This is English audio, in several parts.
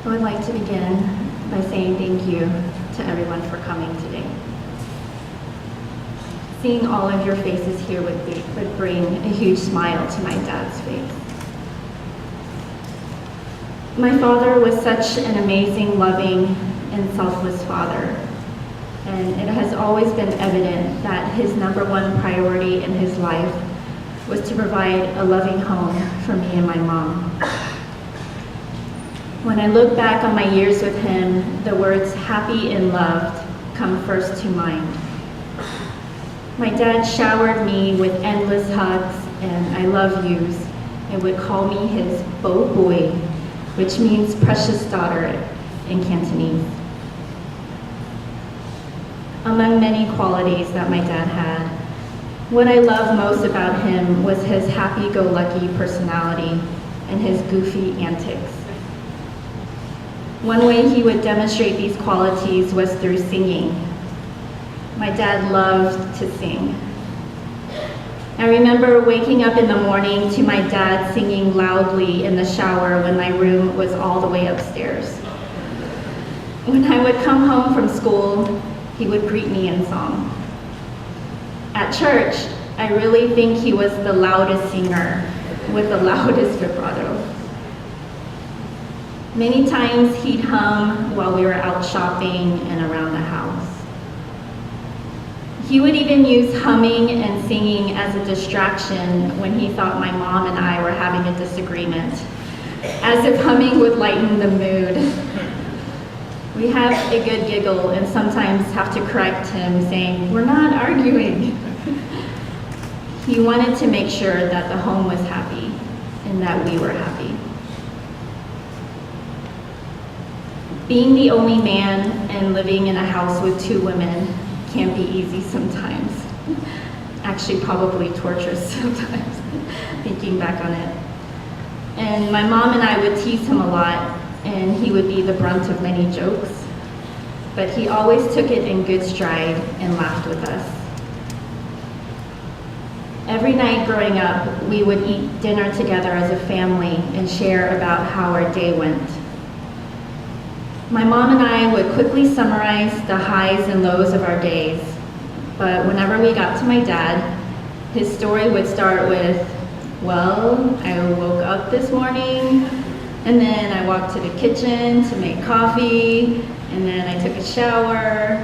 I would like to begin by saying thank you to everyone for coming today. Seeing all of your faces here would bring a huge smile to my dad's face. My father was such an amazing, loving, and selfless father, and it has always been evident that his number one priority in his life was to provide a loving home for me and my mom. When I look back on my years with him, the words happy and loved come first to mind. My dad showered me with endless hugs and I love yous and would call me his beau boy, which means precious daughter in Cantonese. Among many qualities that my dad had, what I love most about him was his happy-go-lucky personality and his goofy antics. One way he would demonstrate these qualities was through singing. My dad loved to sing. I remember waking up in the morning to my dad singing loudly in the shower when my room was all the way upstairs. When I would come home from school, he would greet me in song. At church, I really think he was the loudest singer with the loudest vibrato. Many times he'd hum while we were out shopping and around the house. He would even use humming and singing as a distraction when he thought my mom and I were having a disagreement, as if humming would lighten the mood. We have a good giggle and sometimes have to correct him, saying, "We're not arguing." He wanted to make sure that the home was happy and that we were happy. Being the only man and living in a house with two women can be easy sometimes. Actually, probably torturous sometimes, thinking back on it. And my mom and I would tease him a lot, and he would be the brunt of many jokes. But he always took it in good stride and laughed with us. Every night growing up, we would eat dinner together as a family and share about how our day went. My mom and I would quickly summarize the highs and lows of our days, but whenever we got to my dad, his story would start with, "Well, I woke up this morning, and then I walked to the kitchen to make coffee, and then I took a shower."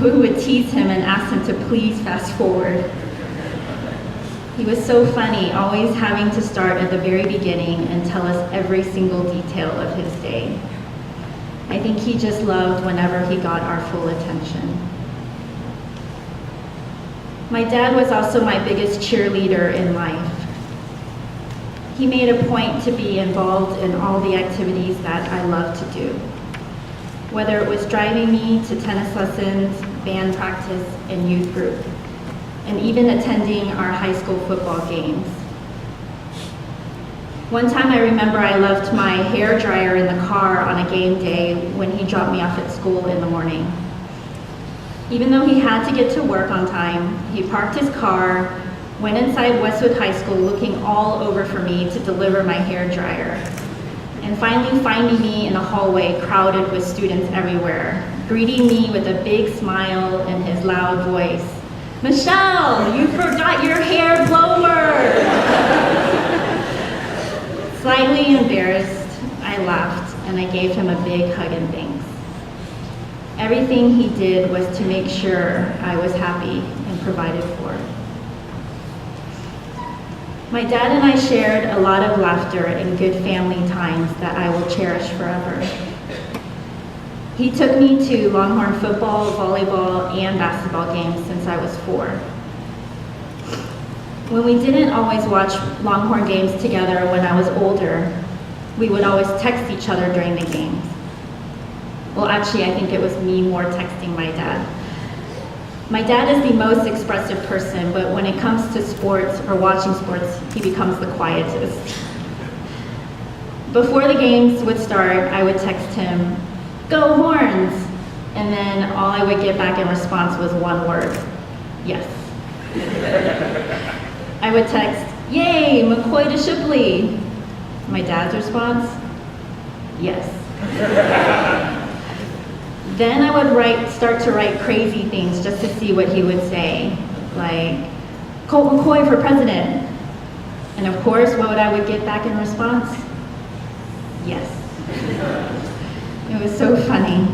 We would tease him and ask him to please fast forward. He was so funny, always having to start at the very beginning and tell us every single detail of his day. I think he just loved whenever he got our full attention. My dad was also my biggest cheerleader in life. He made a point to be involved in all the activities that I love to do, whether it was driving me to tennis lessons, band practice, and youth group, and even attending our high school football games. One time I remember I left my hair dryer in the car on a game day when he dropped me off at school in the morning. Even though he had to get to work on time, he parked his car, went inside Westwood High School looking all over for me to deliver my hair dryer, and finally finding me in a hallway crowded with students everywhere, greeting me with a big smile and his loud voice, "Michelle, you forgot your hair blower!" Slightly embarrassed, I laughed and I gave him a big hug and thanks. Everything he did was to make sure I was happy and provided for. My dad and I shared a lot of laughter and good family times that I will cherish forever. He took me to Longhorn football, volleyball, and basketball games since I was 4. When we didn't always watch Longhorn games together when I was older, we would always text each other during the games. Well, actually, I think it was me more texting my dad. My dad is the most expressive person, but when it comes to sports or watching sports, he becomes the quietest. Before the games would start, I would text him, "Go Horns!" And then all I would get back in response was one word, "Yes." I would text, "Yay, McCoy to Shipley." My dad's response, "Yes." Then I would start to write crazy things just to see what he would say, like, Colt McCoy for president. And of course, what I would get back in response? Yes. It was so funny.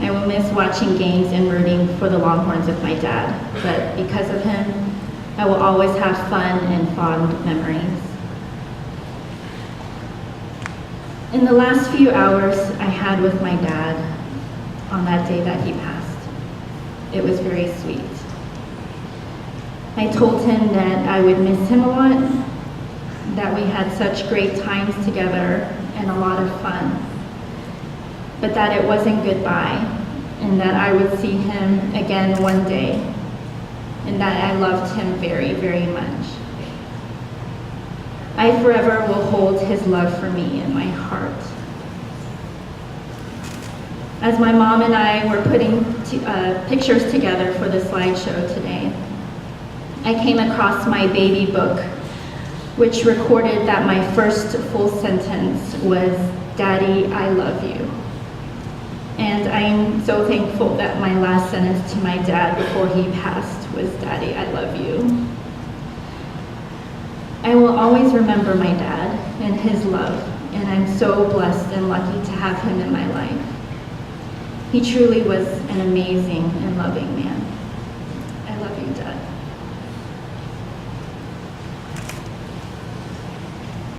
I will miss watching games and rooting for the Longhorns with my dad, but because of him, I will always have fun and fond memories. In the last few hours I had with my dad on that day that he passed, it was very sweet. I told him that I would miss him a lot, that we had such great times together and a lot of fun, but that it wasn't goodbye, and that I would see him again one day, and that I loved him very, very much. I forever will hold his love for me in my heart. As my mom and I were putting pictures together for the slideshow today, I came across my baby book, which recorded that my first full sentence was, "Daddy, I love you." And I'm so thankful that my last sentence to my dad before he passed was, "Daddy, I love you." I will always remember my dad and his love, and I'm so blessed and lucky to have him in my life. He truly was an amazing and loving man.